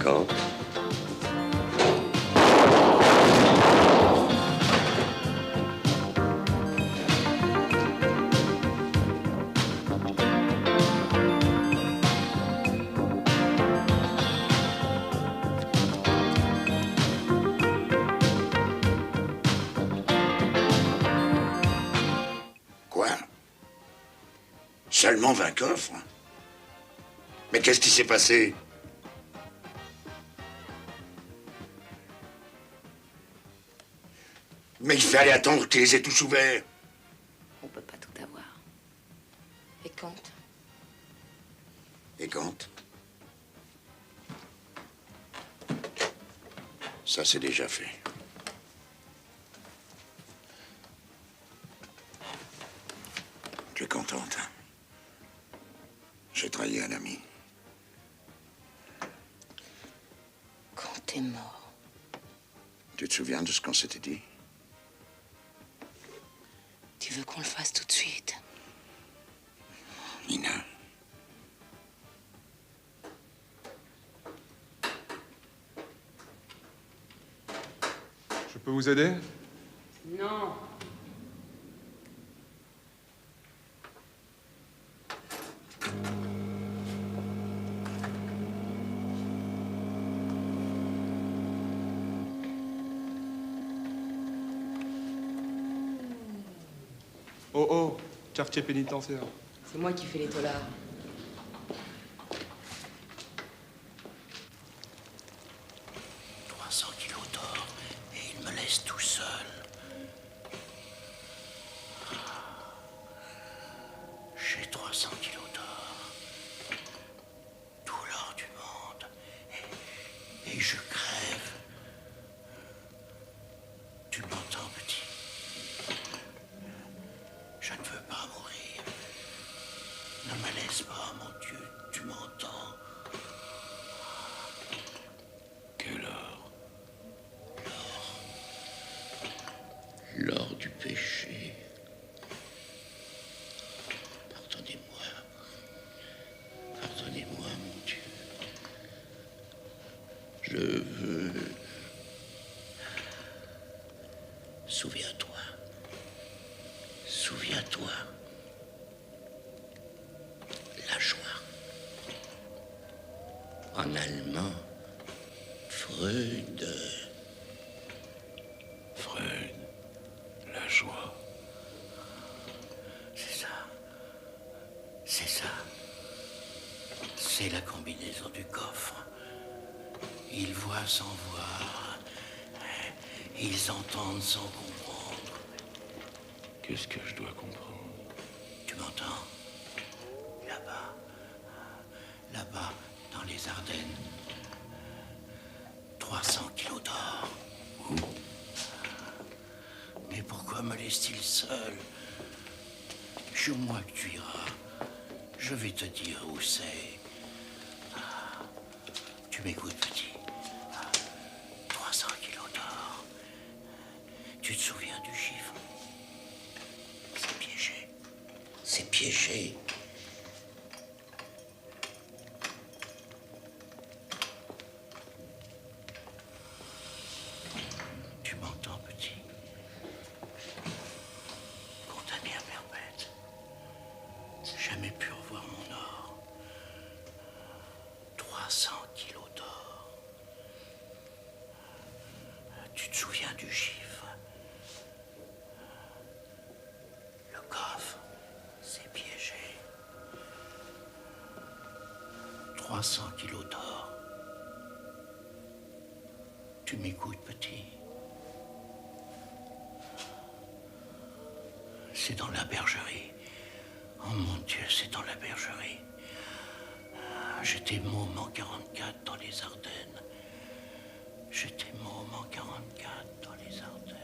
Quand? Quoi? Seulement 20 coffres? Mais qu'est-ce qui s'est passé? Mais il fallait attendre qu'ils les aient tous ouverts. On peut pas tout avoir. Et quand? Et quand? Ça, c'est déjà fait. Tu es contente, hein? J'ai trahi un ami. Quand t'es mort. Tu te souviens de ce qu'on s'était dit? Tu veux qu'on le fasse tout de suite? Nina. Je peux vous aider? Non. Oh oh, quartier pénitentiaire. C'est moi qui fais les tolards. J'ai 300 kilos d'or. Tout l'or du monde. Et je crève. Tu m'entends, petit? Je ne veux pas mourir. Ne me laisse pas, mon Dieu. Tu m'entends? Quel or? L'or du péché. Pardonnez-moi, mon Dieu. Je veux... Souviens-toi. Souviens-toi. La joie. En allemand, Freude. Freud, la joie. C'est ça. C'est ça. C'est la combinaison du coffre. Ils voient sans voir. Ils entendent sans comprendre. Qu'est-ce que je dois comprendre? Tu m'entends? Là-bas. Là-bas, dans les Ardennes. 300 kilos d'or. Où? Mais pourquoi me laisse-t-il seul? Jure-moi que tu iras. Je vais te dire où c'est. Tu m'écoutes, petit? 300 kilos d'or. Tu te souviens du chiffre? C'est piégé. C'est piégé. Tu m'entends, petit? Condamné à perpète. Jamais pu revoir mon or. 300 kilos d'or. Tu te souviens du chiffre? Le coffre, c'est piégé. 300 kilos d'or. Tu m'écoutes, petit? C'est dans la bergerie, Oh mon Dieu, c'est dans la bergerie. J'étais môme en 44 dans les Ardennes. J'étais môme en 44 dans les Ardennes.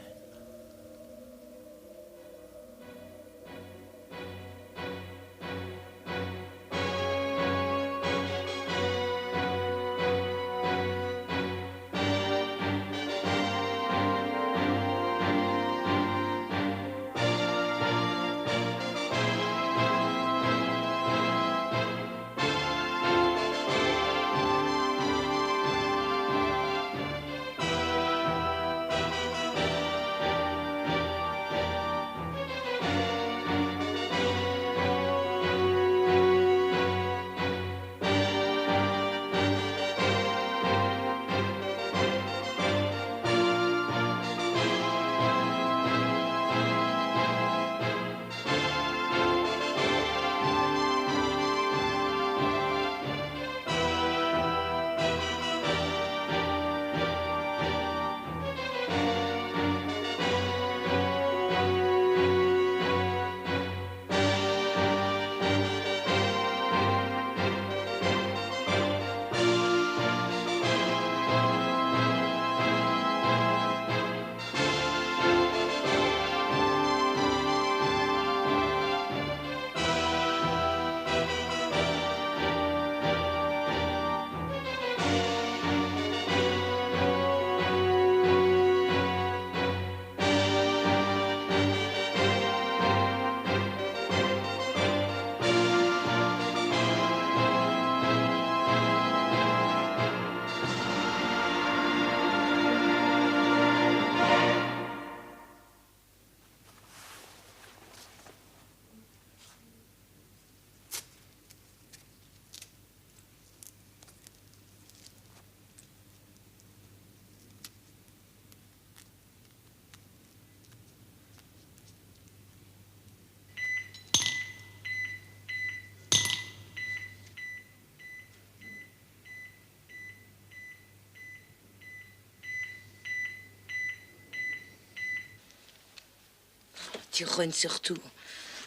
Tu rognes surtout.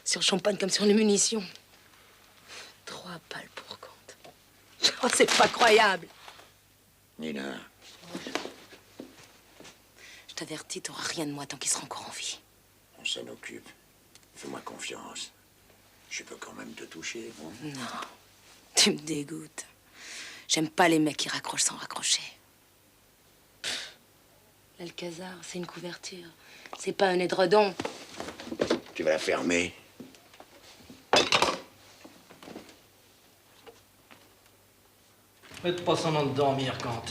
Sur le champagne comme sur les munitions. 3 balles pour compte. Oh, c'est pas croyable. Nina, Je t'avertis, t'auras rien de moi tant qu'il sera encore en vie. on s'en occupe. Fais-moi confiance. Je peux quand même te toucher, bon? Non, tu me dégoûtes. J'aime pas les mecs qui raccrochent sans raccrocher. L'Alcazar, c'est une couverture. C'est pas un édredon. Tu vas la fermer. Faites pas semblant de dormir, Kant.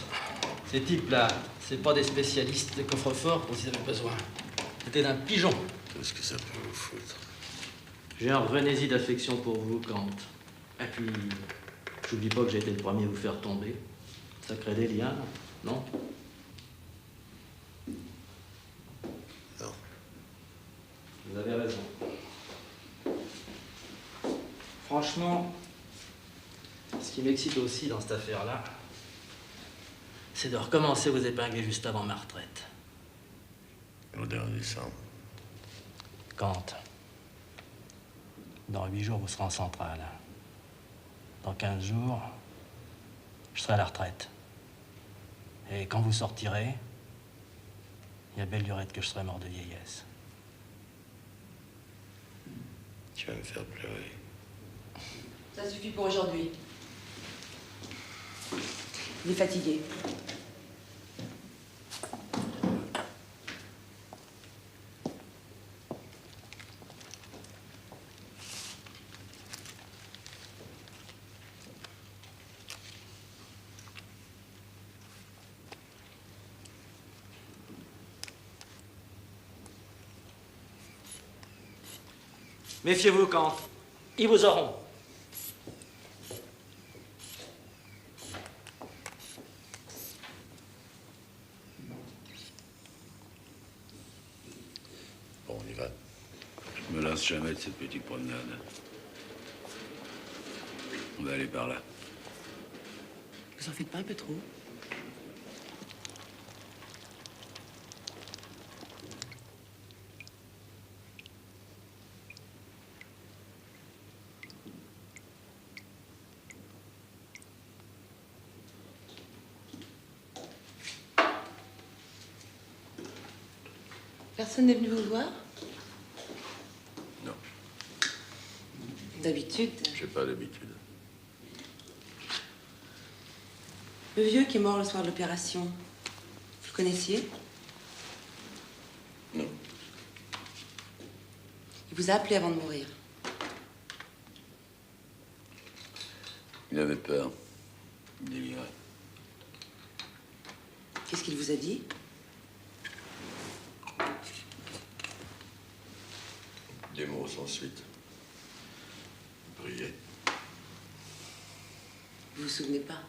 Ces types-là, c'est pas des spécialistes de coffre-fort pour s'ils avaient besoin. C'était d'un pigeon. Qu'est-ce que ça peut vous foutre? J'ai un frénésie d'affection pour vous, Kant. Et puis, j'oublie pas que j'ai été le premier à vous faire tomber. Ça crée des liens, non? Non. Vous avez raison. Franchement, ce qui m'excite aussi dans cette affaire-là, c'est de recommencer vous épingler juste avant ma retraite. Au dernier décembre. Kant, dans 8 jours, vous serez en centrale. Dans 15 jours, je serai à la retraite. Et quand vous sortirez, il y a belle lurette que je serai mort de vieillesse. Tu vas me faire pleurer. Ça suffit pour aujourd'hui. Il est fatigué. Méfiez-vous, Kant. Ils vous auront. Bon, on y va. Je me lasse jamais de cette petite promenade. On va aller par là. Vous en faites pas un peu trop? Personne n'est venu vous voir? Non, D'habitude. j'ai pas l'habitude. Le vieux qui est mort le soir de l'opération, vous le connaissiez? Non, Il vous a appelé avant de mourir. il avait peur. Il délirait. Qu'est-ce qu'il vous a dit? Des mots sans suite. Prier. Vous vous souvenez pas?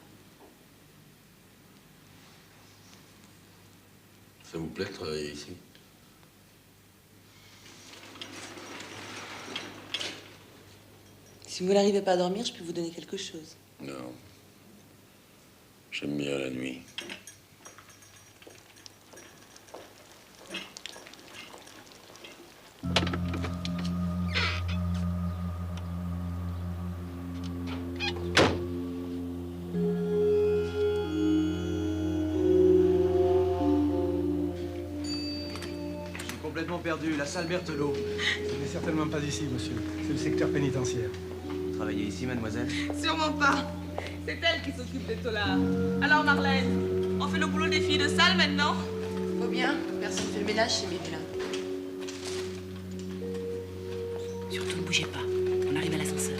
Ça vous plaît de travailler ici? Si vous n'arrivez pas à dormir, je peux vous donner quelque chose. Non. J'aime bien la nuit. Complètement perdu, la salle Berthelot. Ce n'est certainement pas ici, monsieur. C'est le secteur pénitentiaire. Vous travaillez ici, mademoiselle? Sûrement pas. C'est elle qui s'occupe des tolards. Alors Marlène, on fait le boulot des filles de salle maintenant? Faut bien, personne ne fait le ménage chez mes vilains. Surtout ne bougez pas, on arrive à l'ascenseur.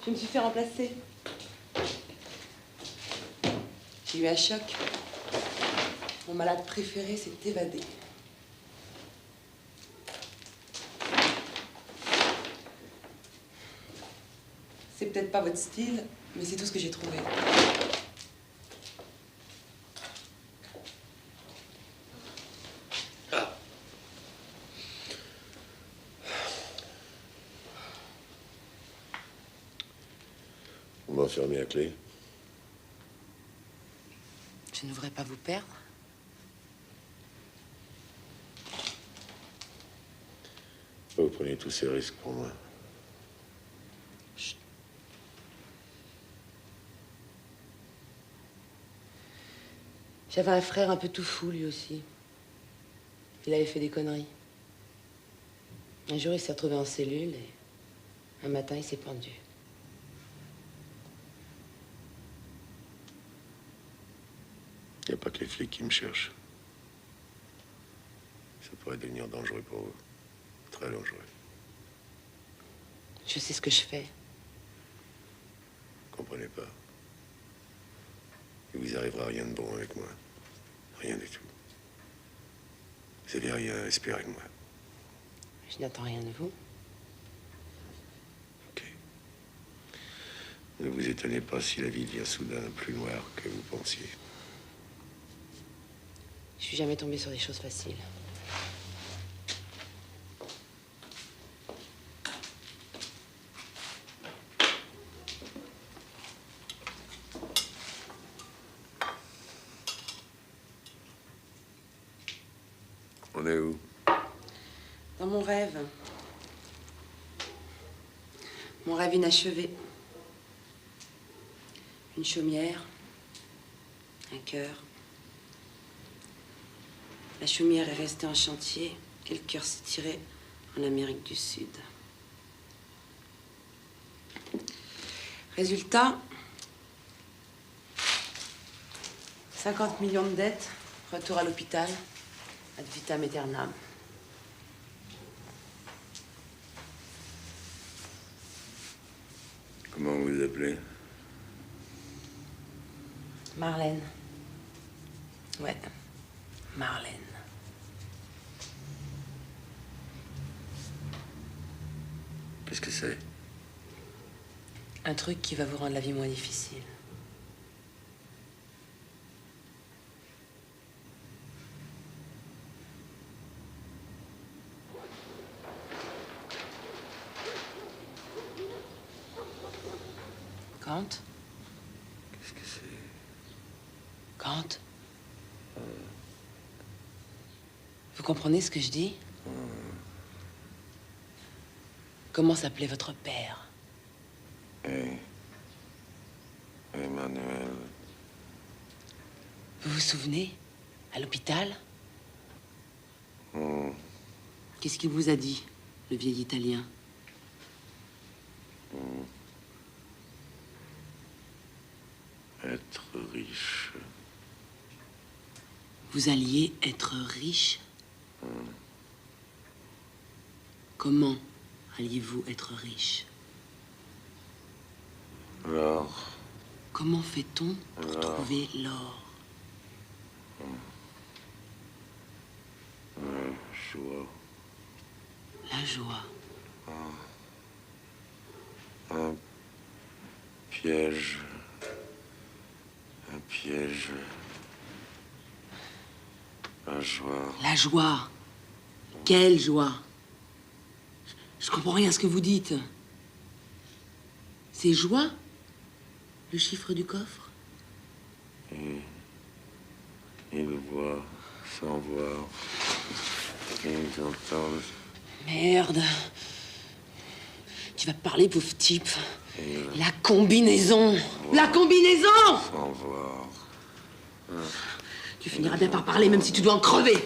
Je me suis fait remplacer. J'ai eu un choc. Mon malade préféré s'est évadé. C'est peut-être pas votre style, mais c'est tout ce que j'ai trouvé. Vous m'enfermez à clé. Je ne voudrais pas vous perdre. Vous prenez tous ces risques pour moi. Chut. J'avais un frère un peu tout fou, lui aussi. Il avait fait des conneries. Un jour, il s'est retrouvé en cellule et un matin, il s'est pendu. Il n'y a pas que les flics qui me cherchent. Ça pourrait devenir dangereux pour vous. Très dangereux. Je sais ce que je fais. Vous comprenez pas. Il vous arrivera rien de bon avec moi. Rien du tout. Vous n'avez rien à espérer de moi. Je n'attends rien de vous. Ok. Ne vous étonnez pas si la vie devient soudain plus noire que vous pensiez. Je suis jamais tombée sur des choses faciles. On est où? Dans mon rêve. Mon rêve inachevé. Une chaumière. Un cœur. La chaumière est restée en chantier. Et le cœur s'est tiré en Amérique du Sud. Résultat, 50 millions de dettes, retour à l'hôpital, ad vitam aeternam. Comment vous vous appelez? Marlène. Ouais, Marlène. Qu'est-ce que c'est? Un truc qui va vous rendre la vie moins difficile. Kant? Qu'est-ce que c'est? Kant? Vous comprenez ce que je dis? Comment s'appelait votre père? Emmanuel. Vous vous souvenez? À l'hôpital? Qu'est-ce qu'il vous a dit, le vieil Italien? Être riche. Vous alliez être riche? Comment alliez-vous être riche? L'or. Comment fait-on pour trouver l'or? Joie. La joie. Un piège. Un piège. La joie. La joie. Quelle joie? Je comprends rien à ce que vous dites. C'est joie? Le chiffre du coffre? Ils voient sans voir. Ils entendent. Merde. Tu vas parler, pauvre type. La combinaison. La combinaison! Sans voir. Tu finiras bien par parler, même si tu dois en crever.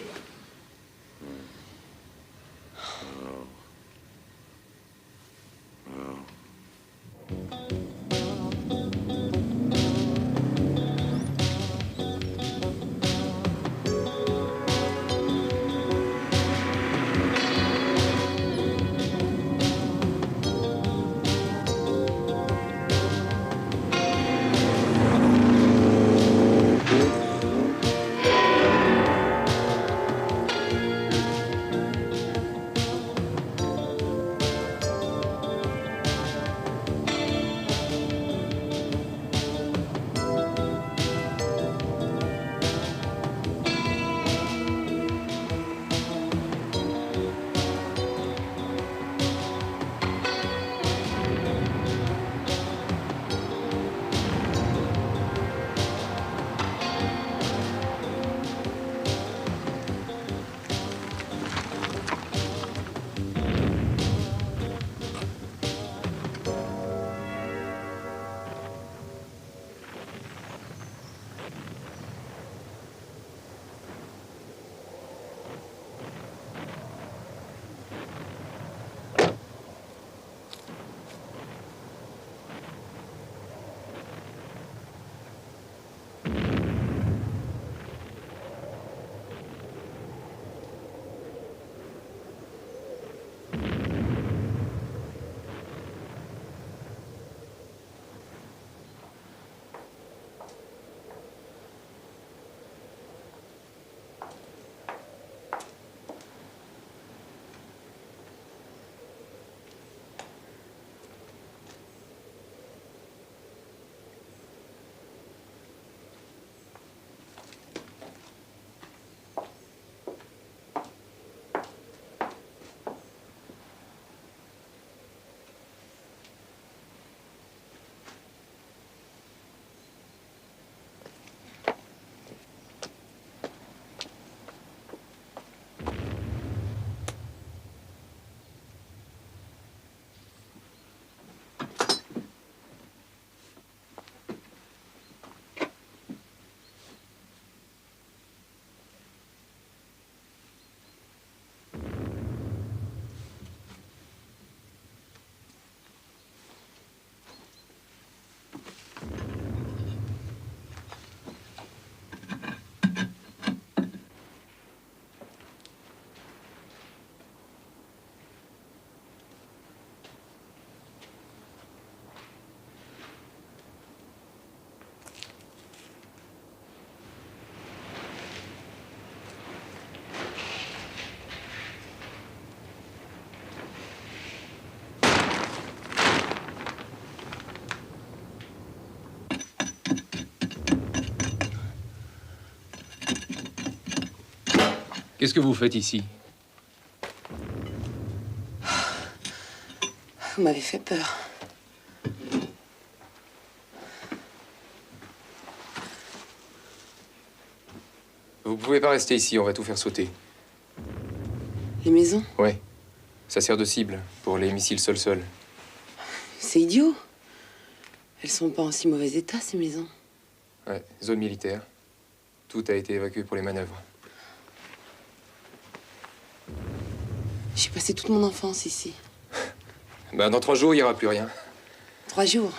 Qu'est-ce que vous faites ici? Vous m'avez fait peur. Vous pouvez pas rester ici, on va tout faire sauter. Les maisons? Ouais. Ça sert de cible pour les missiles sol-sol. C'est idiot. Elles sont pas en si mauvais état, ces maisons. Ouais, zone militaire. Tout a été évacué pour les manœuvres. J'ai passé toute mon enfance ici. Ben, dans 3 jours, il n'y aura plus rien. 3 jours.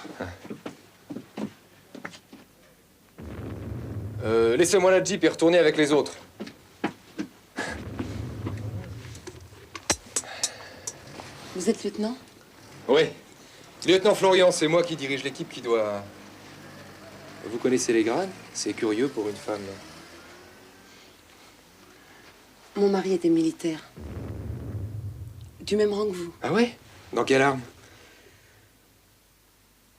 Laissez-moi la Jeep et retournez avec les autres. Vous êtes lieutenant? Oui. Lieutenant Florian, c'est moi qui dirige l'équipe qui doit... Vous connaissez les grades? C'est curieux pour une femme. Mon mari était militaire. Du même rang que vous. Ah ouais? Dans quelle arme?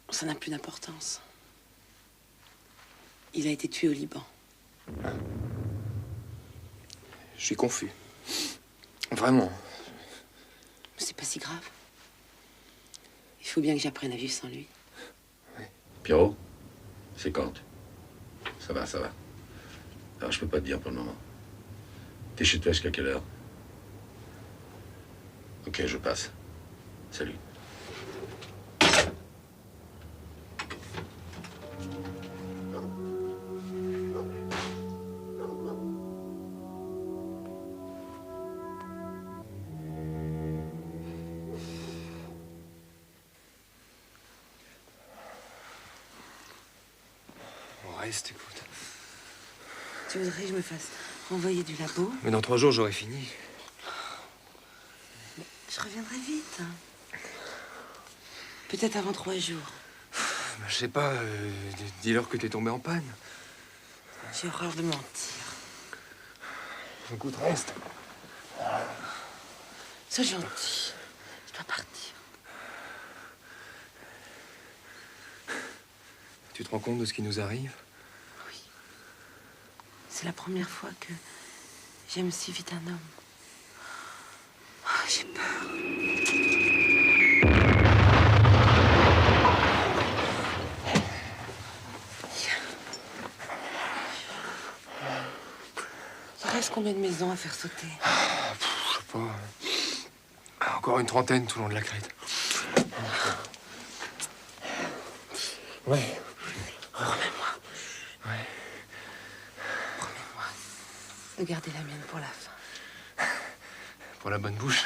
Ça n'a plus d'importance. Il a été tué au Liban. Ah. Je suis confus. Vraiment. C'est pas si grave. Il faut bien que j'apprenne à vivre sans lui. Pierrot, c'est quand? Ça va, ça va. Alors, je peux pas te dire pour le moment. T'es chez toi jusqu'à quelle heure? Ok, je passe. Salut. On reste, écoute. Tu voudrais que je me fasse renvoyer du labo? Mais dans 3 jours, j'aurai fini. Je reviendrai vite. Peut-être avant 3 jours. Je sais pas, dis-leur que t'es tombé en panne. J'ai horreur de mentir. Écoute, reste. Sois gentil. Je dois partir. Tu te rends compte de ce qui nous arrive? Oui. C'est la première fois que j'aime si vite un homme. Oh, j'ai peur. Il reste combien de maisons à faire sauter? Je sais pas. Encore une trentaine tout le long de la crête. Ouais. Promets-moi. Ouais. Promets-moi de garder la mienne pour la fin. Pour la bonne bouche.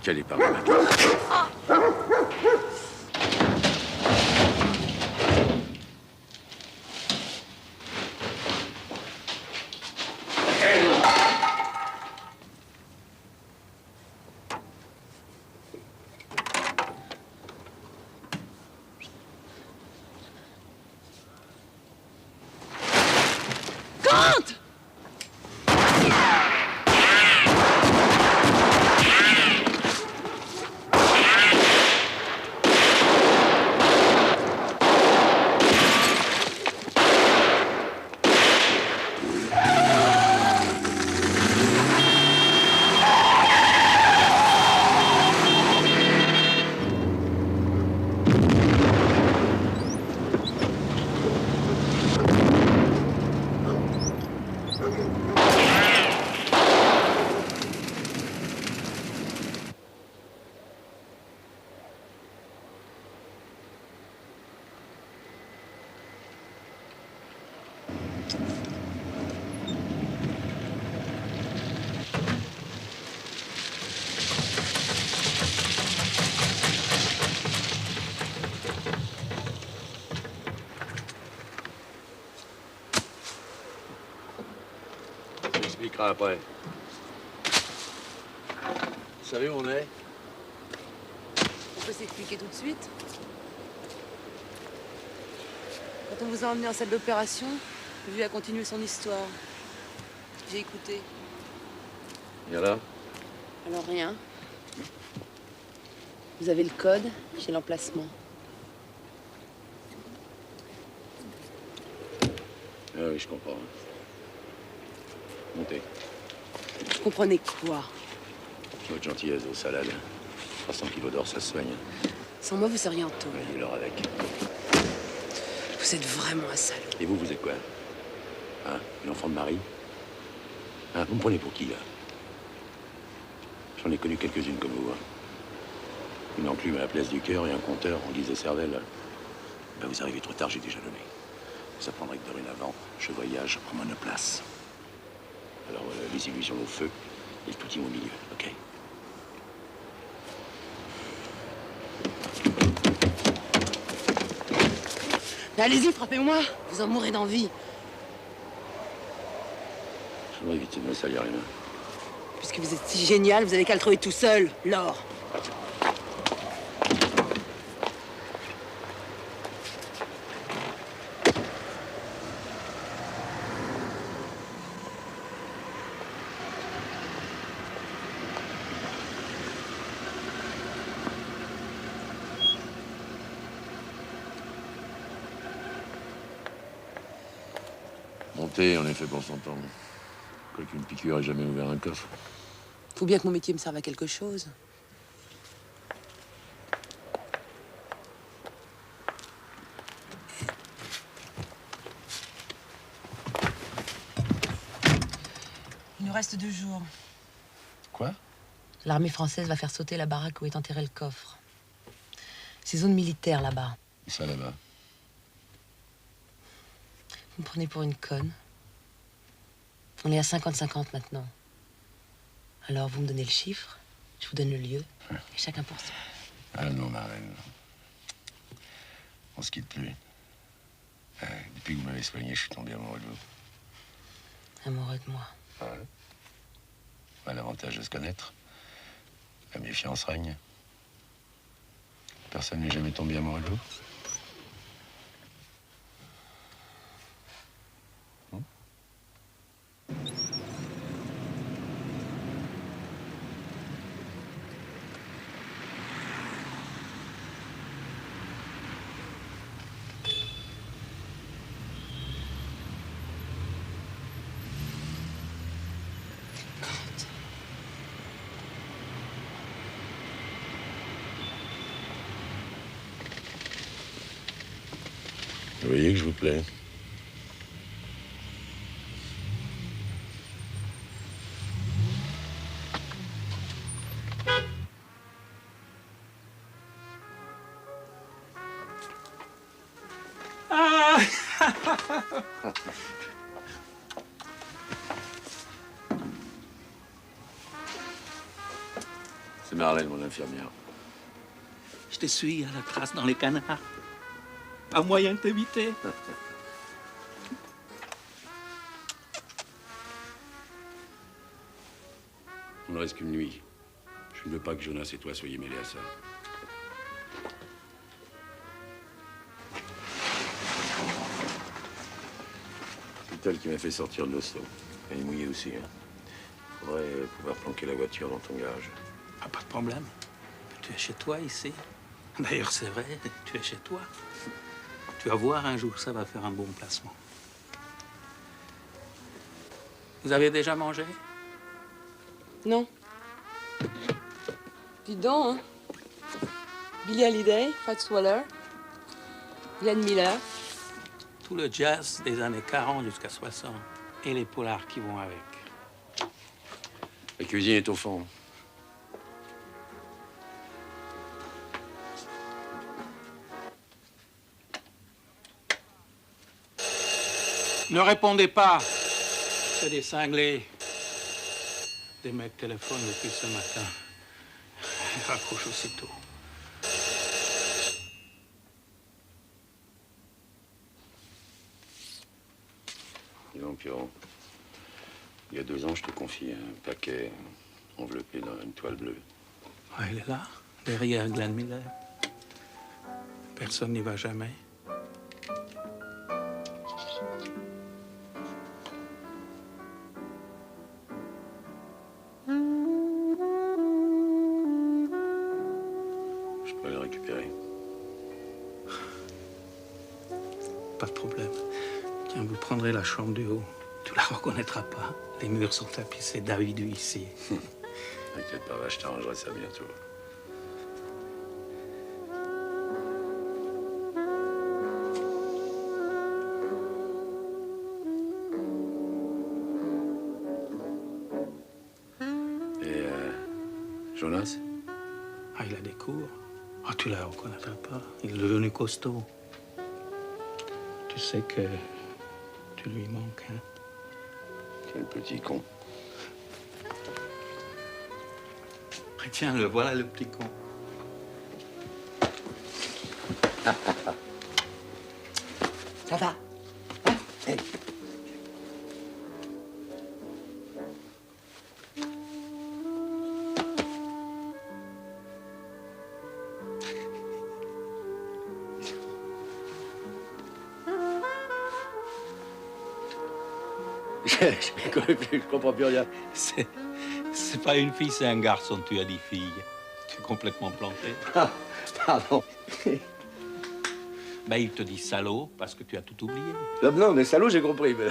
Qu'elle est par là, maintenant. Après. Vous savez où on est? On peut s'expliquer tout de suite. Quand on vous a emmené en salle d'opération, lui a continué son histoire. J'ai écouté. Et alors? Alors rien. Vous avez le code, j'ai l'emplacement. Ah oui, je comprends. Montez. Vous comprenez quoi? Votre gentillesse aux salades. 300 kilos d'or, ça se soigne. Sans moi, vous seriez en taux. Voyez l'or avec. Vous êtes vraiment un salaud. Et vous, vous êtes quoi? Hein? L'enfant de Marie? Hein? Vous me prenez pour qui, là? J'en ai connu quelques-unes comme vous. Hein. Une enclume à la place du cœur et un compteur en guise de cervelle. Ben, vous arrivez trop tard, j'ai déjà donné. Vous apprendrez que dorénavant, je voyage en monoplace. Alors, les illusions au feu et le tout immobilier, ok? Mais allez-y, frappez-moi. Vous en mourrez d'envie. Je voudrais éviter de me salir les mains. Puisque vous êtes si génial, vous avez qu'à le trouver tout seul, l'or. Monter, on est fait pour s'entendre. Quoiqu'une piqûre ait jamais ouvert un coffre. Faut bien que mon métier me serve à quelque chose. Il nous reste 2 jours. Quoi? L'armée française va faire sauter la baraque où est enterré le coffre. C'est zone militaire là-bas. Et ça là-bas? Vous me prenez pour une conne. On est à 50-50 maintenant. Alors, vous me donnez le chiffre, je vous donne le lieu, et chacun pour soi. Ah non, ma reine. On se quitte plus. Depuis que vous m'avez soigné, je suis tombé amoureux de vous. Amoureux de moi. Ouais. Bah, l'avantage de se connaître. La méfiance règne. Personne n'est jamais tombé amoureux de vous. Vous voyez que je vous plais. Ah C'est ma Marlène, mon infirmière. Je te suis à la trace dans les canards. Pas moyen de t'éviter. Il ne reste qu'une nuit. Je ne veux pas que Jonas et toi soyez mêlés à ça. C'est elle qui m'a fait sortir de l'hosto. Elle est mouillée aussi. Hein. Faudrait pouvoir planquer la voiture dans ton garage. Ah, pas de problème. Tu es chez toi ici. D'ailleurs, c'est vrai, tu es chez toi. Tu vas voir un jour, ça va faire un bon placement. Vous avez déjà mangé? Non. Dis donc, hein. Billie Holiday, Fats Waller, Glenn Miller. Tout le jazz des années 40 jusqu'à 60. Et les polars qui vont avec. La cuisine est au fond. Ne répondez pas. C'est des cinglés. Des mecs téléphonent depuis ce matin. Ils raccrochent aussitôt. Dis donc, Pierrot, il y a 2 ans, je te confie un paquet enveloppé dans une toile bleue. Ah, il est là, derrière Glenn Miller. Personne n'y va jamais. Je peux le récupérer. Pas de problème. Tiens, vous prendrez la chambre du haut. Tu la reconnaîtras pas. Les murs sont tapissés David ici. T'inquiète pas, va, je t'arrangerai ça bientôt. Et Jonas? Ah, il a des cours. Ah, tu la reconnaîtras pas. Il est devenu costaud. Tu sais que tu lui manques, hein? Quel petit con. Ah, tiens, le voilà, le petit con. Ça va? Hein? Hey. Je comprends plus rien. C'est pas une fille, c'est un garçon. Tu as dit fille. Tu es complètement planté. Ah, pardon. Ben, il te dit salaud parce que tu as tout oublié. Non, mais salaud, j'ai compris. Mais...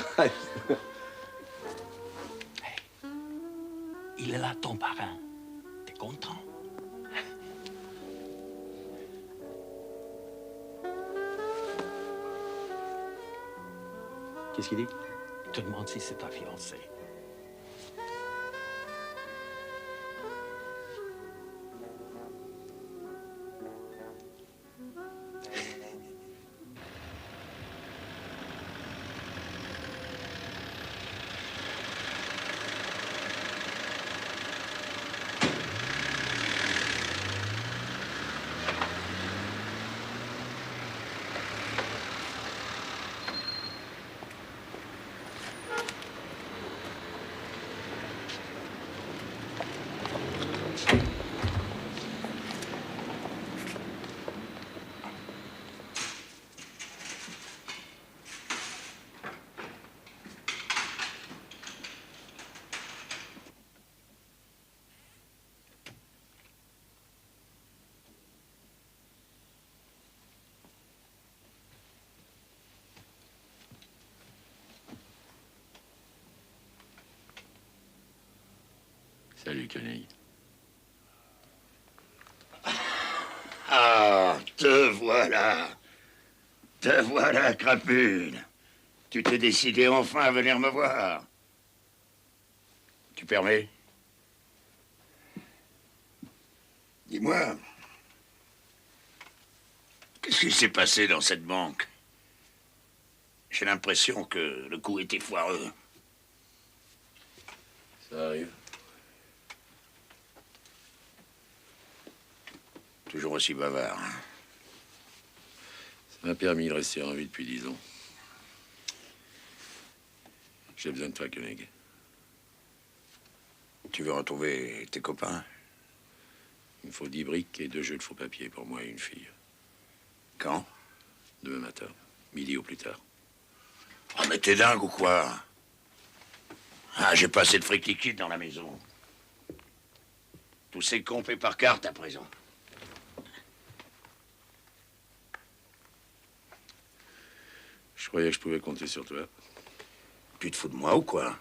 Il est là, ton parrain. T'es content? Qu'est-ce qu'il dit? Il te demande si c'est ta fiancée. Salut, Kenny. Ah, te voilà. Te voilà, crapule. Tu t'es décidé enfin à venir me voir. Tu permets? Dis-moi, qu'est-ce qui s'est passé dans cette banque? J'ai l'impression que le coup était foireux. Ça arrive. Toujours aussi bavard. Hein? Ça m'a permis de rester en vie depuis 10 ans. J'ai besoin de toi, Koenig. Tu veux retrouver tes copains? Il me faut 10 briques et 2 jeux de faux papiers pour moi et une fille. Quand? Demain matin. Midi au plus tard. Oh, mais t'es dingue ou quoi? Ah, j'ai pas assez de fric liquide dans la maison. Tous ces cons paient par carte à présent. Je croyais que je pouvais compter sur toi. Tu te fous de moi ou quoi?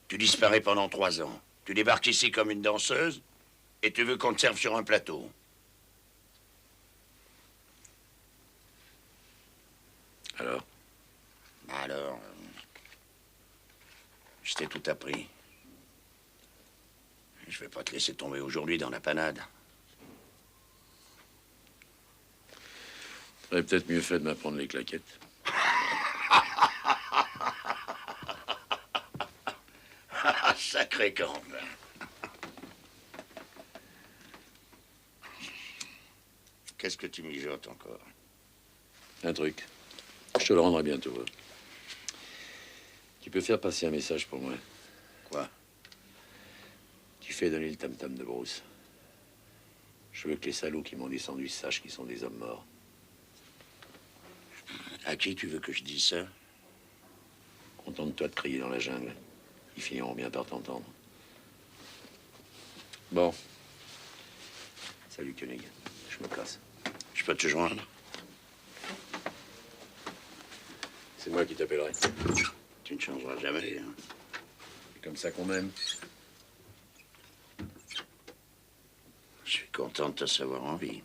Tu disparais pendant 3 ans. Tu débarques ici comme une danseuse et tu veux qu'on te serve sur un plateau. Alors? Alors, je t'ai tout appris. Je vais pas te laisser tomber aujourd'hui dans la panade. T'aurais peut-être mieux fait de m'apprendre les claquettes. Sacré camp. Qu'est-ce que tu mijotes encore? Un truc. Je te le rendrai bientôt. Tu peux faire passer un message pour moi. Quoi? Tu fais donner le tam-tam de Bruce. Je veux que les salauds qui m'ont descendu sachent qu'ils sont des hommes morts. À qui tu veux que je dise ça? Contente-toi de crier dans la jungle. Ils finiront bien par t'entendre. Bon. Salut, Koenig. Je me casse. Je peux te joindre? C'est moi qui t'appellerai. Tu ne changeras jamais. Hein. C'est comme ça qu'on m'aime. Je suis content de te savoir en vie.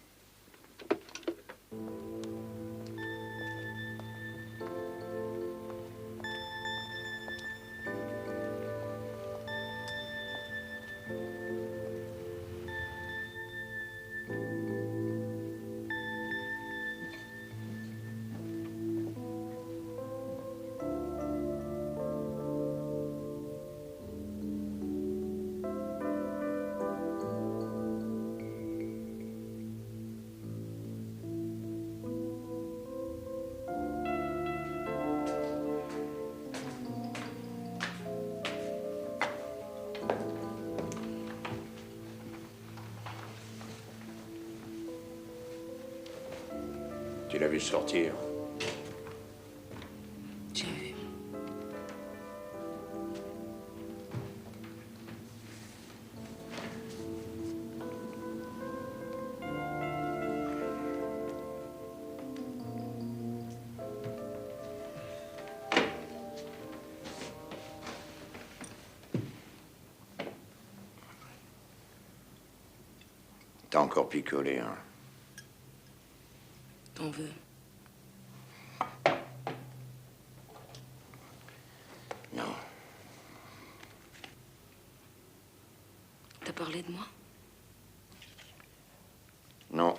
Tu l'as vu sortir? J'ai vu. T'as encore picolé, hein? T'en veux? Non. T'as parlé de moi? Non.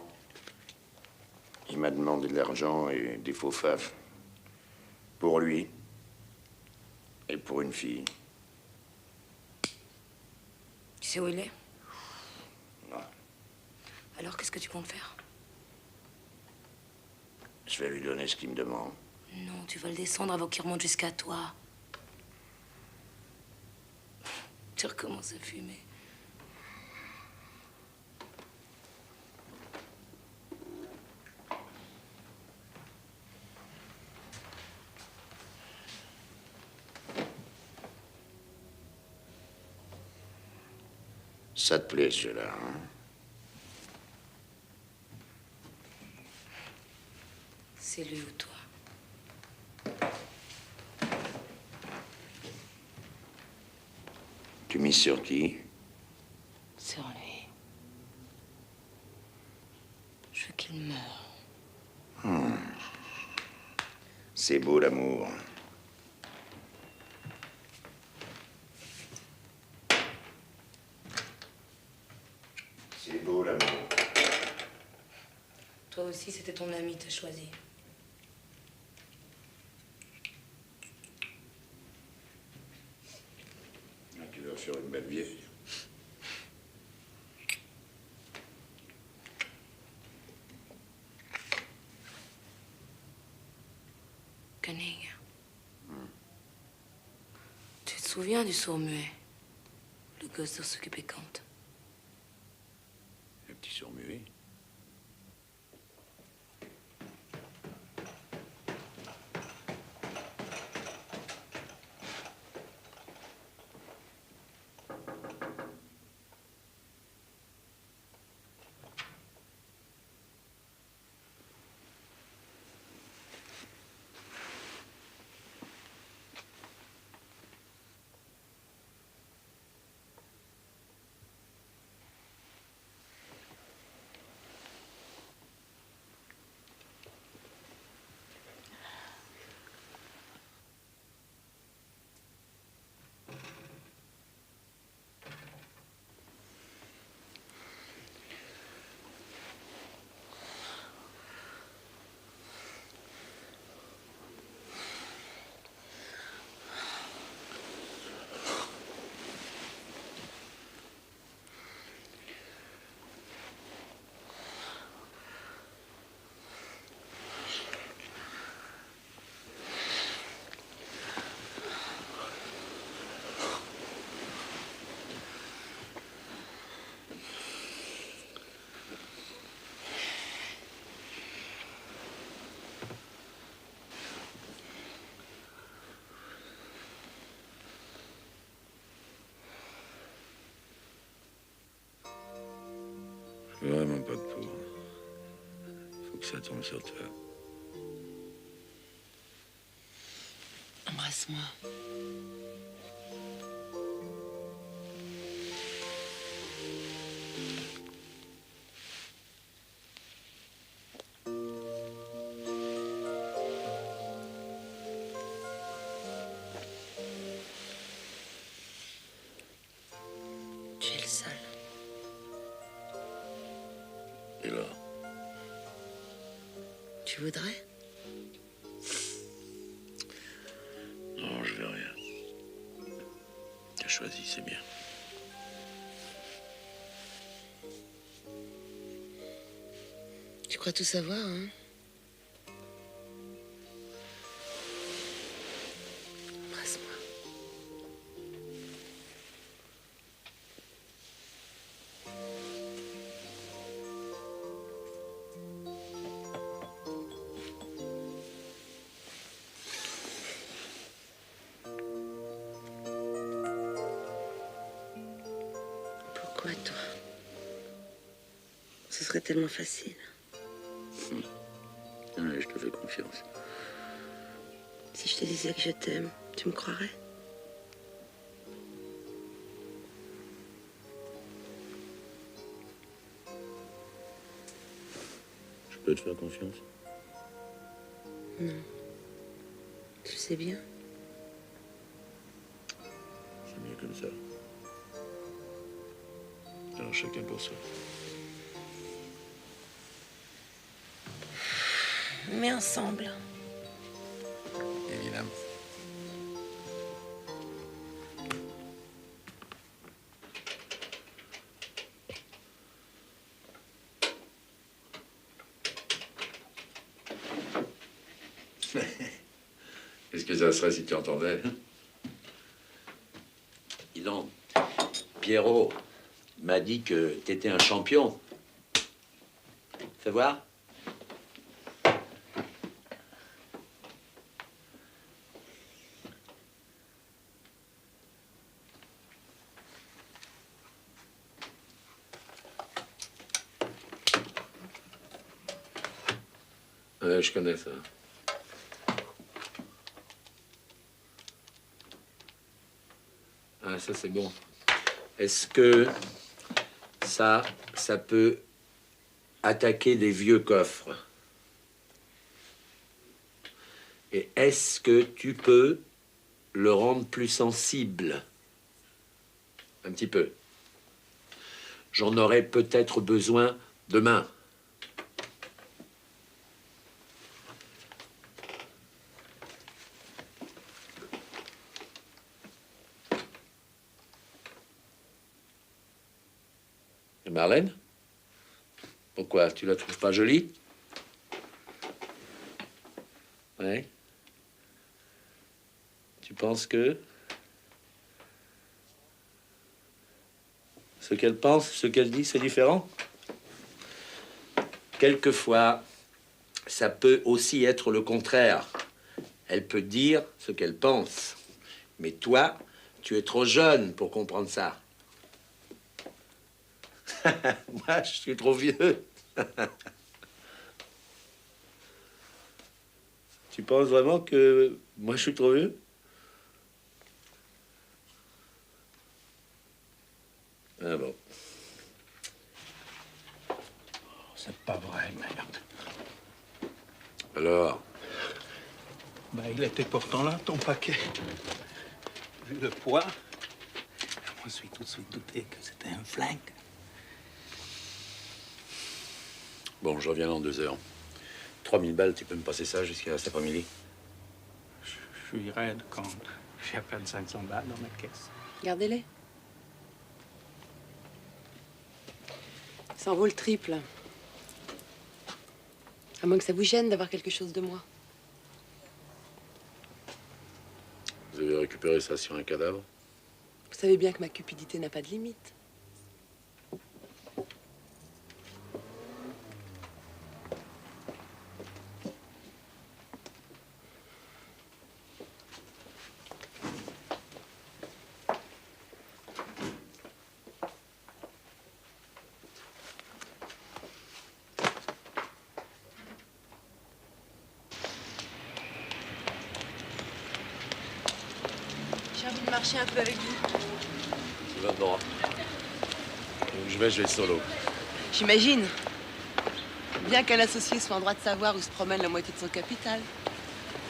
Il m'a demandé de l'argent et des faux faf. Pour lui. Et pour une fille. Tu sais où il est? Non. Alors, qu'est-ce que tu comptes faire? Je vais lui donner ce qu'il me demande. Non, tu vas le descendre avant qu'il remonte jusqu'à toi. Tu recommences à fumer. Ça te plaît, celui-là, hein? C'est lui ou toi? Tu mises sur qui? Sur lui. Je veux qu'il meure. C'est beau, l'amour. C'est beau, l'amour. Toi aussi, c'était ton ami, t'as choisi. Tu veux faire une belle vieille. Koenig. Tu te souviens du sourd-muet? Le gosse de s'occuper Kant. Le petit sourd-muet. Vraiment pas de peau. Faut que ça tombe sur toi. Embrasse-moi. Tu es le seul. Et là, Tu voudrais? non, je vais rien. T'as choisi, c'est bien. Tu crois tout savoir, hein? Embrasse-moi. Pourquoi, toi? Ce serait tellement facile. Ouais, je te fais confiance. Si je te disais que je t'aime, tu me croirais? Je peux te faire confiance? Non. Tu le sais bien. C'est mieux comme ça. Alors chacun pour soi. Mais ensemble. Évidemment. Qu'est-ce que ça serait si tu entendais? Dis donc, Pierrot m'a dit que t'étais un champion. Fais voir. Ouais, je connais ça. Ah, ça c'est bon. Est-ce que ça peut attaquer des vieux coffres? Et est-ce que tu peux le rendre plus sensible? Un petit peu. J'en aurais peut-être besoin demain. Et Marlène? Pourquoi? Tu la trouves pas jolie? Ouais. Tu penses que ce qu'elle pense, ce qu'elle dit, c'est différent? Quelquefois, ça peut aussi être le contraire. Elle peut dire ce qu'elle pense. Mais toi, tu es trop jeune pour comprendre ça. Moi, je suis trop vieux. Tu penses vraiment que moi, je suis trop vieux? Ah bon. C'est pas vrai, merde. Alors? Ben, il était pourtant là, ton paquet. Vu le poids, je me suis tout de suite douté que c'était un flingue. Bon, je reviens dans 2 heures. 3000 balles, tu peux me passer ça jusqu'à cet après-midi? Je suis raide quand j'ai à peine 500 balles dans ma caisse. Gardez-les. Ça en vaut le triple. À moins que ça vous gêne d'avoir quelque chose de moi. Vous avez récupéré ça sur un cadavre? Vous savez bien que ma cupidité n'a pas de limite. J'ai envie de marcher un peu avec vous. Tu vas dedans. Je vais solo. J'imagine. Bien qu'un associé soit en droit de savoir où se promène la moitié de son capital.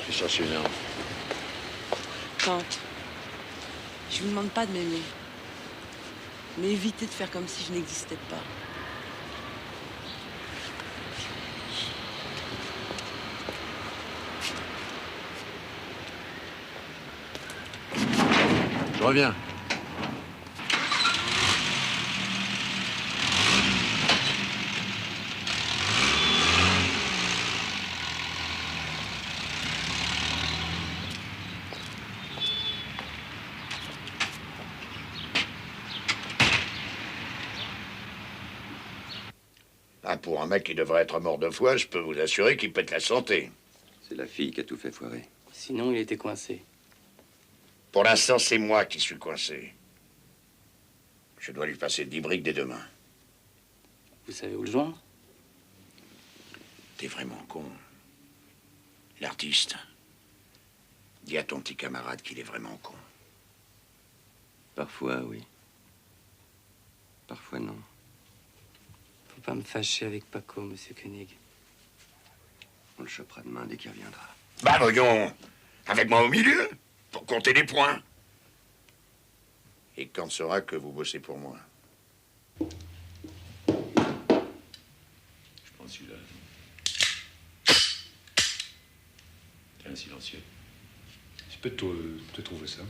Je vais chercher une arme. Tante, je vous demande pas de m'aimer. Mais évitez de faire comme si je n'existais pas. Je reviens. Ah, pour un mec qui devrait être mort 2 fois, je peux vous assurer qu'il pète la santé. C'est la fille qui a tout fait foirer. Sinon, il était coincé. Pour l'instant, c'est moi qui suis coincé. Je dois lui passer 10 briques dès demain. Vous savez où le joindre? T'es vraiment con. L'artiste. Dis à ton petit camarade qu'il est vraiment con. Parfois, oui. Parfois, non. Faut pas me fâcher avec Paco, monsieur Koenig. On le chopera demain dès qu'il reviendra. Bah voyons, avec moi au milieu, pour compter les points. Et quand sera que vous bossez pour moi? Je pense qu'il a... T'es un silencieux. Je peux te trouver ça.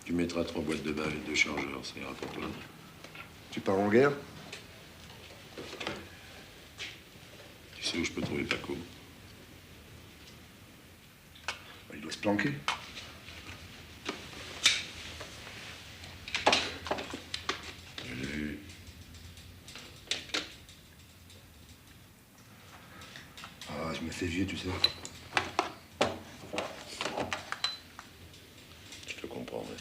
Tu mettras 3 boîtes de balles et 2 chargeurs, ça ira pour toi. Tu pars en guerre? Tu sais où je peux trouver Paco? Il doit se planquer. Je l'ai vu. Ah, je me fais vieux, tu sais. Je te comprends, ouais.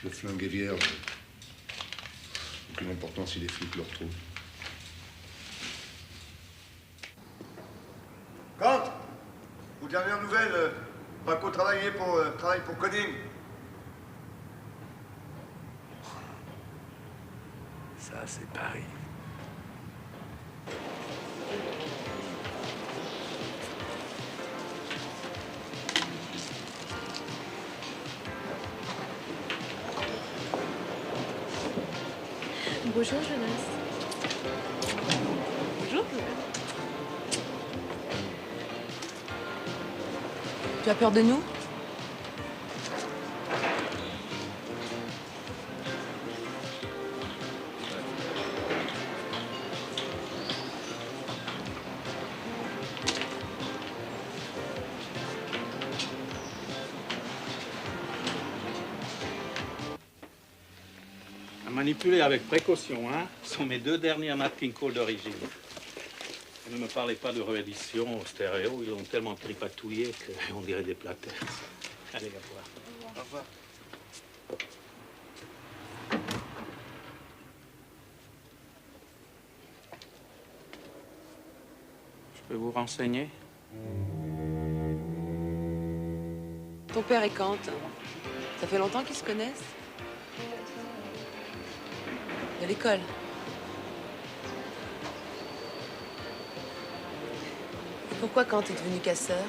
Le flingue est vierge. Aucune importance si les flics le retrouvent. Quand aux dernières nouvelles, Paco travaille pour Koenig. Ça, c'est Paris. Bonjour, Jonas. Bonjour, Tu as peur de nous? Manipulez avec précaution, hein. Ce sont mes 2 dernières Nat King Cole d'origine. Ne me parlez pas de réédition au stéréo, ils ont tellement tripatouillé qu'on dirait des platers. Allez, au revoir. Au revoir. Je peux vous renseigner? Ton père et Kant, ça fait longtemps qu'ils se connaissent? De l'école. Et pourquoi Kant est devenu casseur?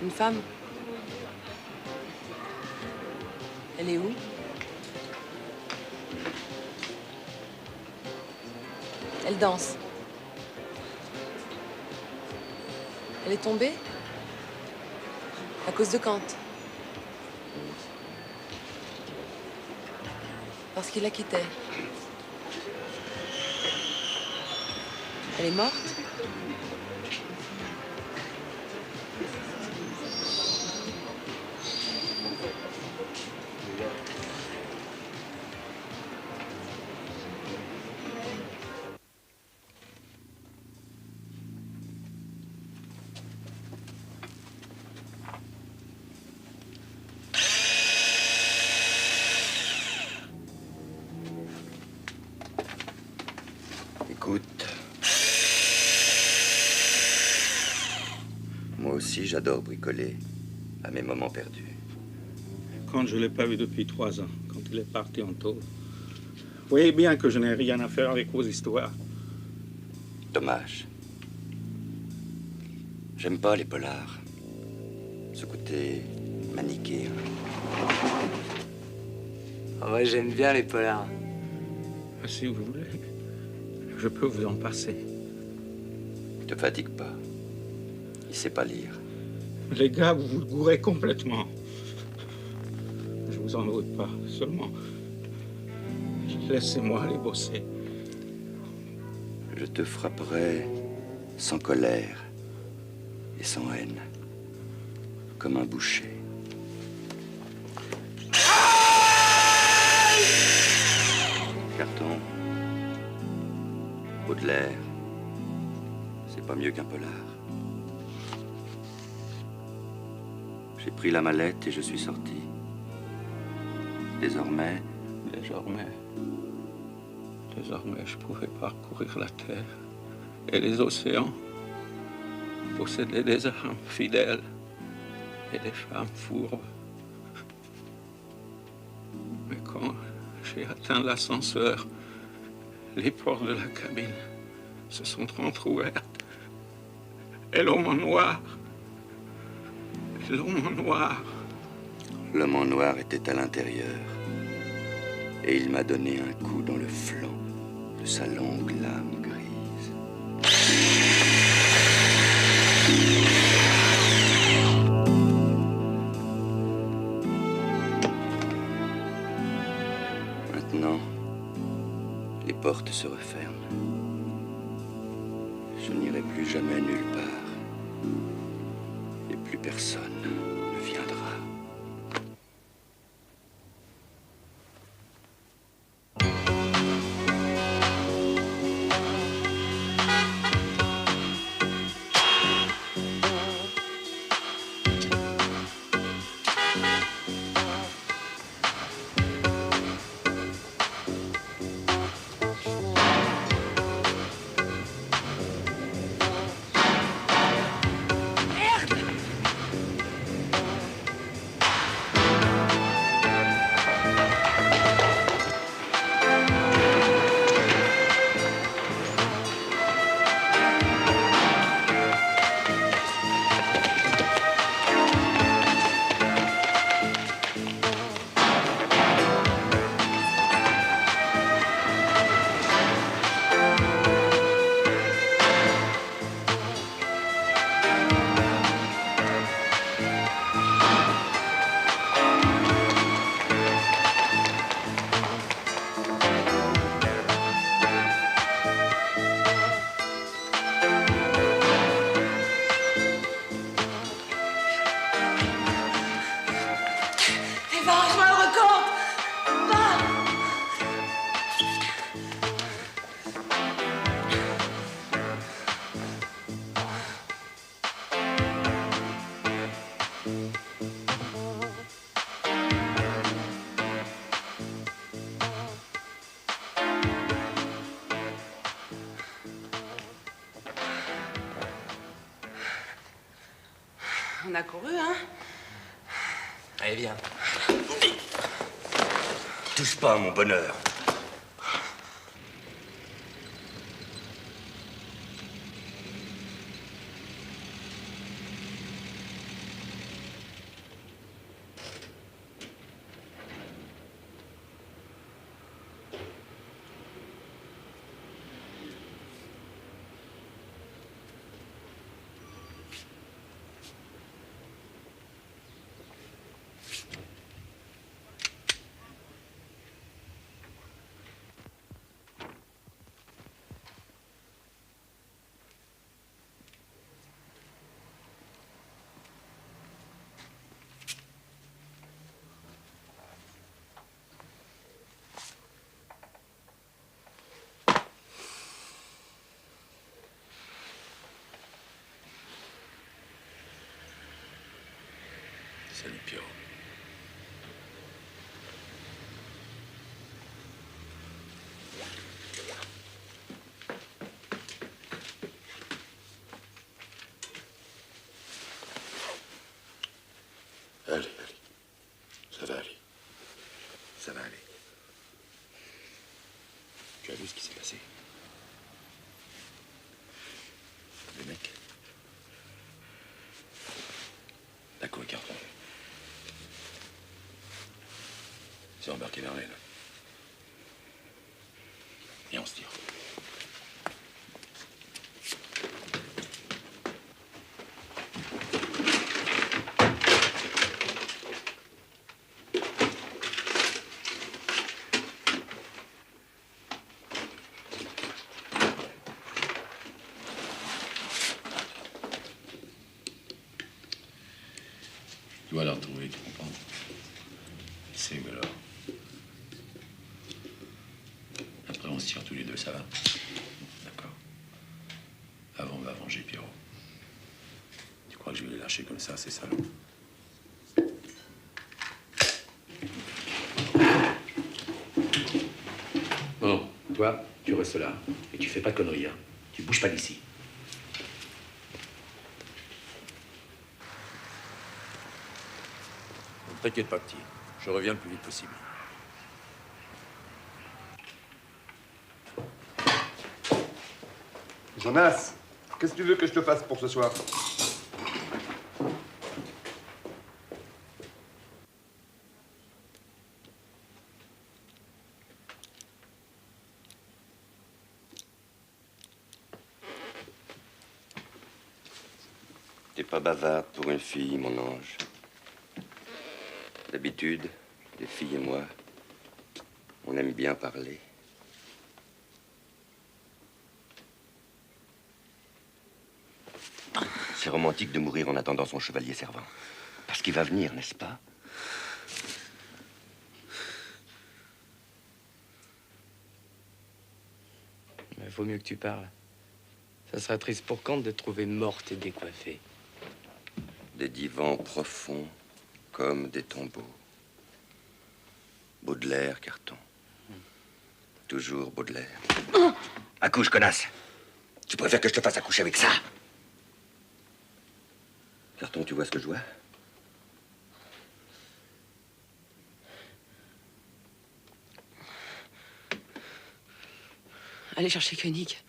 Une femme? Elle est où? Elle danse. Elle est tombée? À cause de Kant. Parce qu'il la quittait. Elle est morte? Écoute. Moi aussi, j'adore bricoler à mes moments perdus. Quand je ne l'ai pas vu depuis 3 ans, quand il est parti en tôle. Vous voyez bien que je n'ai rien à faire avec vos histoires. Dommage. J'aime pas les polars. Ce côté manichéen. Ah ouais, j'aime bien les polars. Si vous voulez, je peux vous en passer. Ne te fatigue pas. Il sait pas lire. Les gars, vous vous gourrez complètement. Je vous en veux pas, seulement laissez-moi aller bosser. Je te frapperai sans colère et sans haine, comme un boucher. Carton, Baudelaire, c'est pas mieux qu'un polar. J'ai pris la mallette et je suis sorti. Désormais, je pouvais parcourir la terre et les océans, posséder des armes fidèles et des femmes fourbes. Mais quand j'ai atteint l'ascenseur, les portes de la cabine se sont entrouvertes et l'homme en noir, L'homme en noir était à l'intérieur et il m'a donné un coup dans le flanc de sa longue lame grise. Maintenant, les portes se referment. Je n'irai plus jamais nulle part et plus personne ne viendra. On a couru, hein? Allez, viens. Touche pas à mon bonheur. Salut, Pierrot. Allez, allez. Ça va aller. Ça va aller. Tu as vu ce qui s'est passé? Le mec. D'accord, carton. C'est embarqué vers elle. Et on se tire. Tu dois la retrouver, tu comprends? C'est où alors? Après, on se tire tous les deux, ça va? D'accord. Avant, on va venger Pierrot. Tu crois que je vais les lâcher comme ça, c'est salaud? Bon, toi, tu restes là. Et tu fais pas de conneries, hein. Tu bouges pas d'ici. Ne t'inquiète pas, petit. Je reviens le plus vite possible. Jonas, qu'est-ce que tu veux que je te fasse pour ce soir? T'es pas bavarde pour une fille, mon ange. D'habitude, les filles et moi, on aime bien parler. C'est romantique de mourir en attendant son chevalier servant. Parce qu'il va venir, n'est-ce pas? Il vaut mieux que tu parles. Ça serait triste pour Kant de te trouver morte et décoiffée. Des divans profonds comme des tombeaux. Baudelaire, Carton. Toujours Baudelaire. Accouche, connasse. Tu préfères que je te fasse accoucher avec ça? Carton, tu vois ce que je vois? Allez chercher Koenig.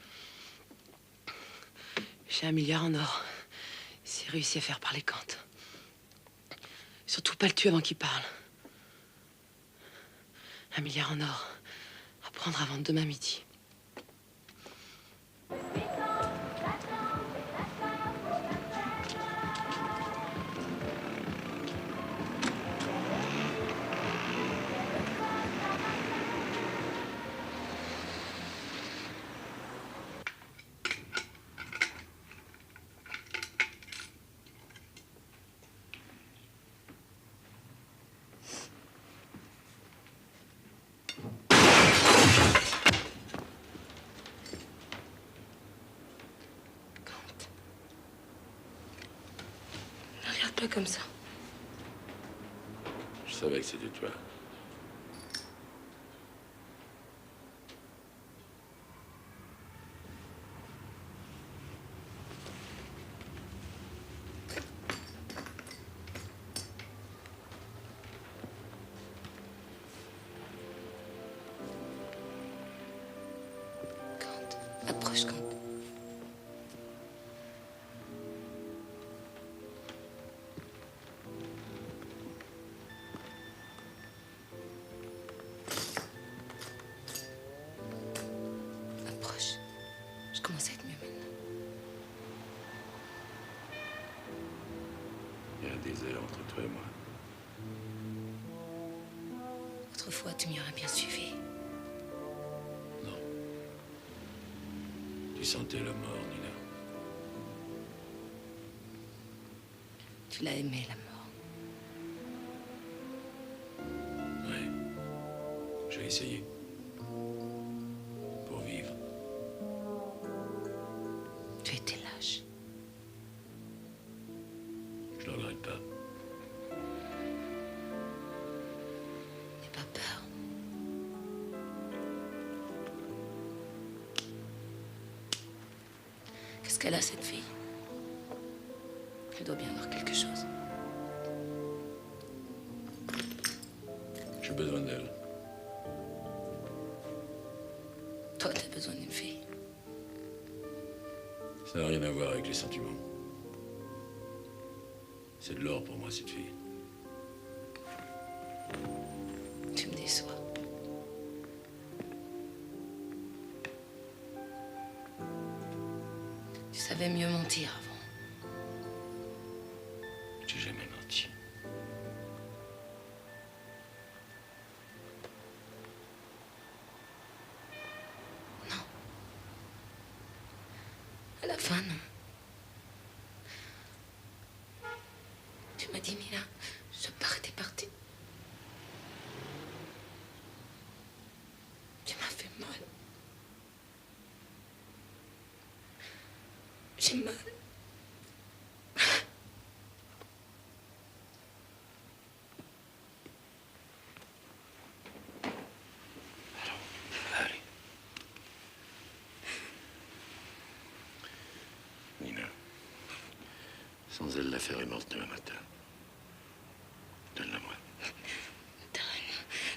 J'ai 1 milliard en or. C'est réussi à faire parler Kant. Surtout pas le tuer avant qu'il parle. 1 milliard en or. À prendre avant demain midi. Pas comme ça. Je savais que c'était toi. un désert entre toi et moi. Autrefois, tu m'y aurais bien suivi. Tu sentais la mort, Nina. Tu l'as aimé, la mort. Ouais. J'ai essayé. Pour vivre. Tu étais lâche. Je le regrette pas. N'aie pas peur. Qu'est-ce qu'elle a, cette fille? Elle doit bien avoir quelque chose. J'ai besoin d'elle. Toi, t'as besoin d'une fille. Ça n'a rien à voir avec les sentiments. C'est de l'or pour moi, cette fille. Tu me déçois. Tu savais mieux mentir avant. J'ai jamais menti. À la fin, non. Tu m'as dit, Nina, je pars, t'es partie. Tu m'as fait mal. J'ai mal. Allez. Nina. Sans elle, l'affaire est morte demain matin. Donne-la-moi.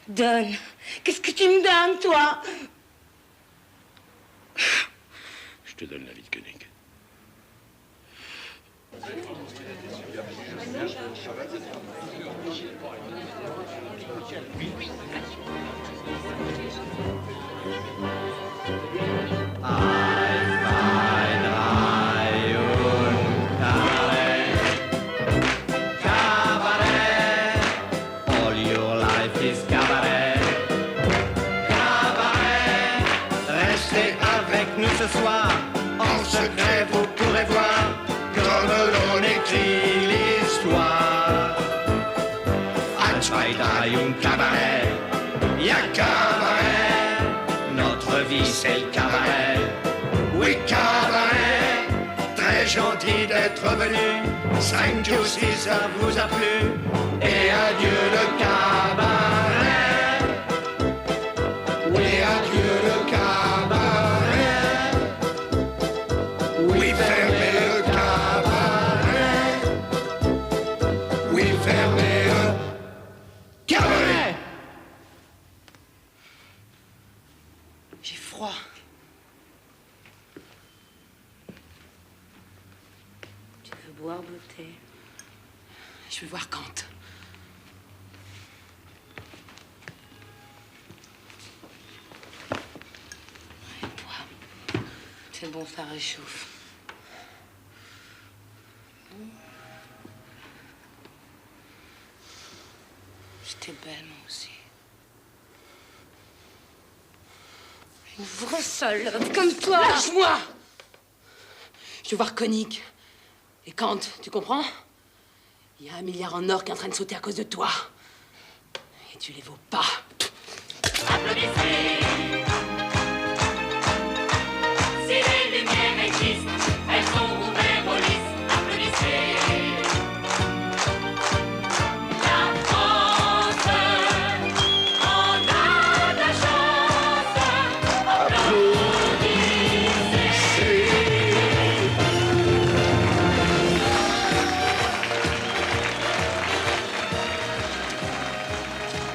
Donne. Qu'est-ce que tu me donnes, toi? Je te donne la vie de Koenig. All your life is cabaret. Cabaret. Restez avec nous ce soir. En secret, vous pourrez voir comme l'on écrit l'histoire. Ein cabaret. Y'a cabaret. Notre vie, c'est le cabaret. Oui, cabaret. Très gentil d'être venu. 5 jours si ça vous a plu. Et adieu le cabaret. Oui, adieu le cabaret. Oui, fermez le cabaret. Oui, fermez le cabaret. J'ai froid. Tu veux boire, beauté? Je vais voir Kant. C'est bon, ça réchauffe. J'étais belle, moi aussi. Une vraie salope comme toi. Lâche-moi! Je veux voir Koenig. Et Kant, tu comprends? Il y a 1 milliard en or qui est en train de sauter à cause de toi. Et tu les vaux pas. Applaudissez. Si les lumières existent, elles sont ouvertes aux listes. Applaudissez. La France en a de la chance. Applaudissez.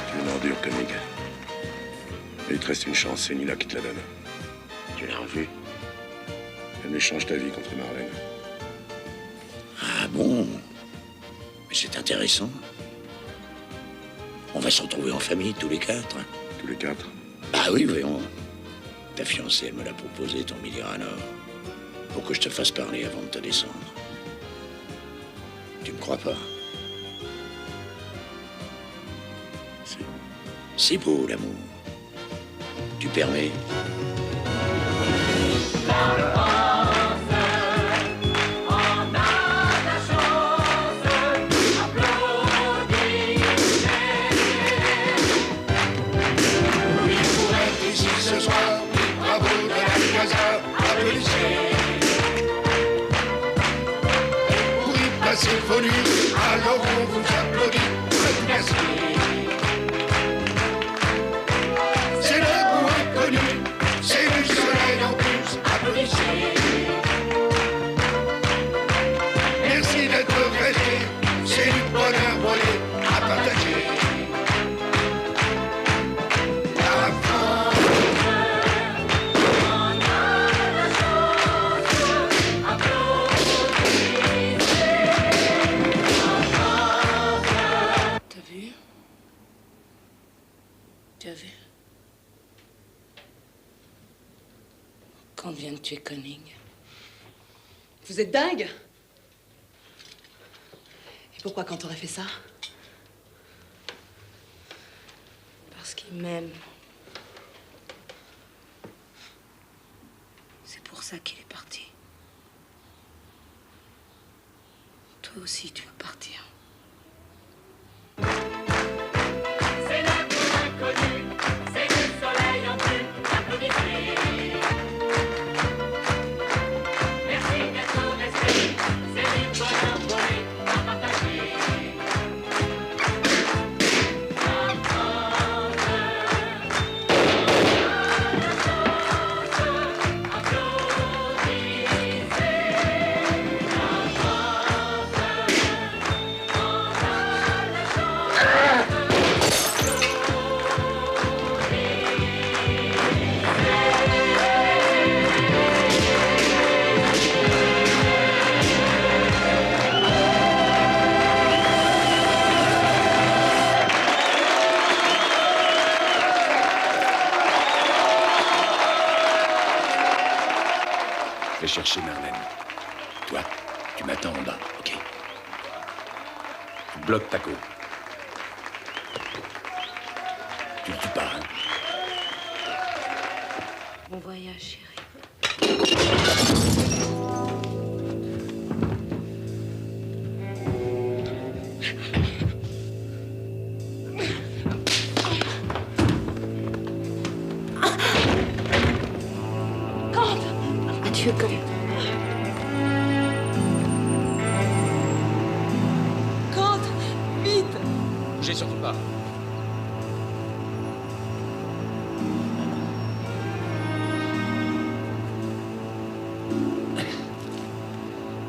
Tu es une ordure, Koenig. Il te reste une chance, c'est Nina qui te la donne. Tu l'as revue? Elle échange ta vie contre Marlène. Ah bon? Mais c'est intéressant. On va se retrouver en famille, tous les 4. Tous les 4? Ah oui, voyons. Ta fiancée, elle me l'a proposé, ton milliard en or. Pour que je te fasse parler avant de te descendre. Tu me crois pas? C'est beau, l'amour. Tu permets? Ce soir, bravo de la Casa, applaudissez. Pour y passer vos nuits, alors on vous applaudit, faites merci. C'est le goût inconnu, c'est du soleil en plus, applaudissez. Merci d'être resté, c'est du bonheur volé à partager. Tu as vu? Quand vient de tuer Koenig? Vous êtes dingue? Et pourquoi quand on aurait fait ça? Parce qu'il m'aime. C'est pour ça qu'il est parti. Toi aussi, tu vas partir. Je vais chercher Marlène. Toi, tu m'attends en bas, ok? Tu bloques Paco. Tu le tues pas, hein? Bon voyage, chérie. Adieu, Colin. Quand? Vite! Bougez surtout pas.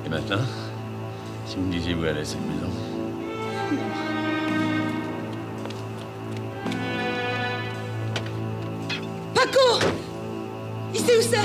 Et maintenant, si vous me disiez où elle est, cette maison? Paco! Il sait où c'est?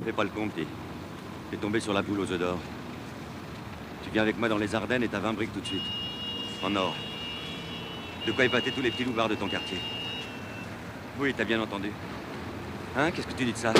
Fais pas le con, petit. T'es tombé sur la poule aux œufs d'or. Tu viens avec moi dans les Ardennes et t'as 20 briques tout de suite. En or. De quoi épater tous les petits loupards de ton quartier. Oui, t'as bien entendu. Hein? Qu'est-ce que tu dis de ça?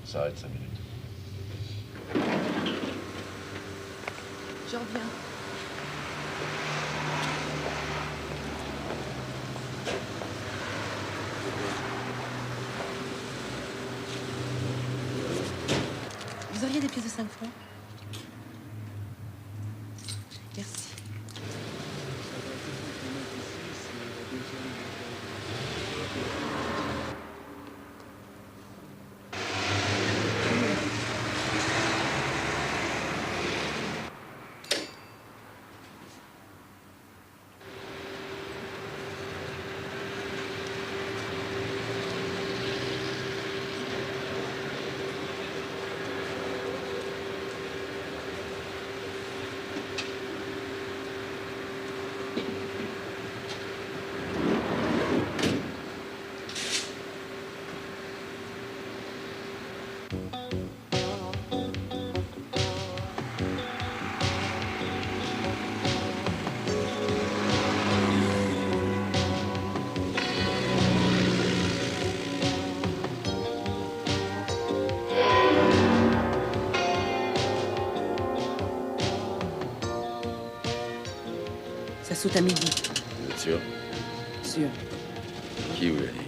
Ça arrête 5 minutes. Je reviens. Vous auriez des pièces de 5 francs? Merci. Ça saute à midi. Vous êtes sûr? Sûr. Qui vous l'a dit?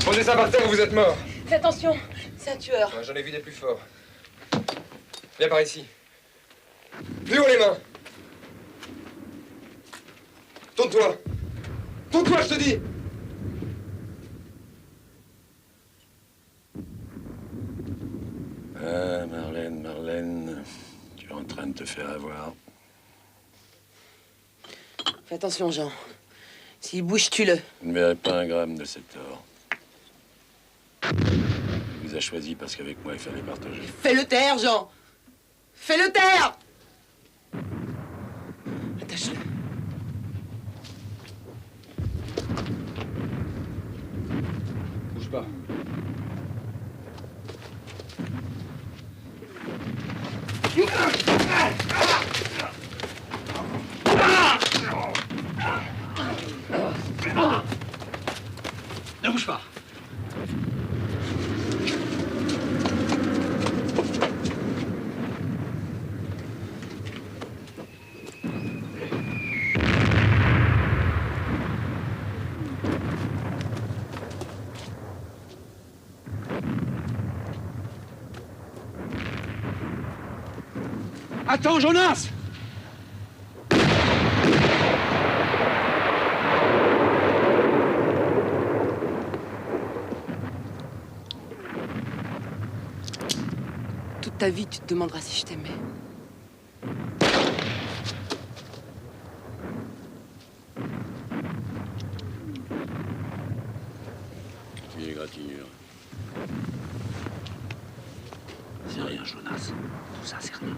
Posez ça par terre ou vous êtes mort. Fais attention, c'est un tueur. Ouais, j'en ai vu des plus forts. Viens par ici. Plus haut les mains. Tourne-toi. Tourne-toi, je te dis. Ah, Marlène, Marlène, tu es en train de te faire avoir. Fais attention, Jean. S'il bouge, tue-le. Vous ne verrez pas un gramme de cet or. Il vous a choisi parce qu'avec moi, il fallait partager. Fais-le taire, Jean. Fais-le taire. Attache-le. Bouge pas. Ne bouge pas. Attends, Jonas! Toute ta vie, tu te demanderas si je t'aimais. Tu es égratignure. C'est rien, Jonas. Tout ça, c'est rien.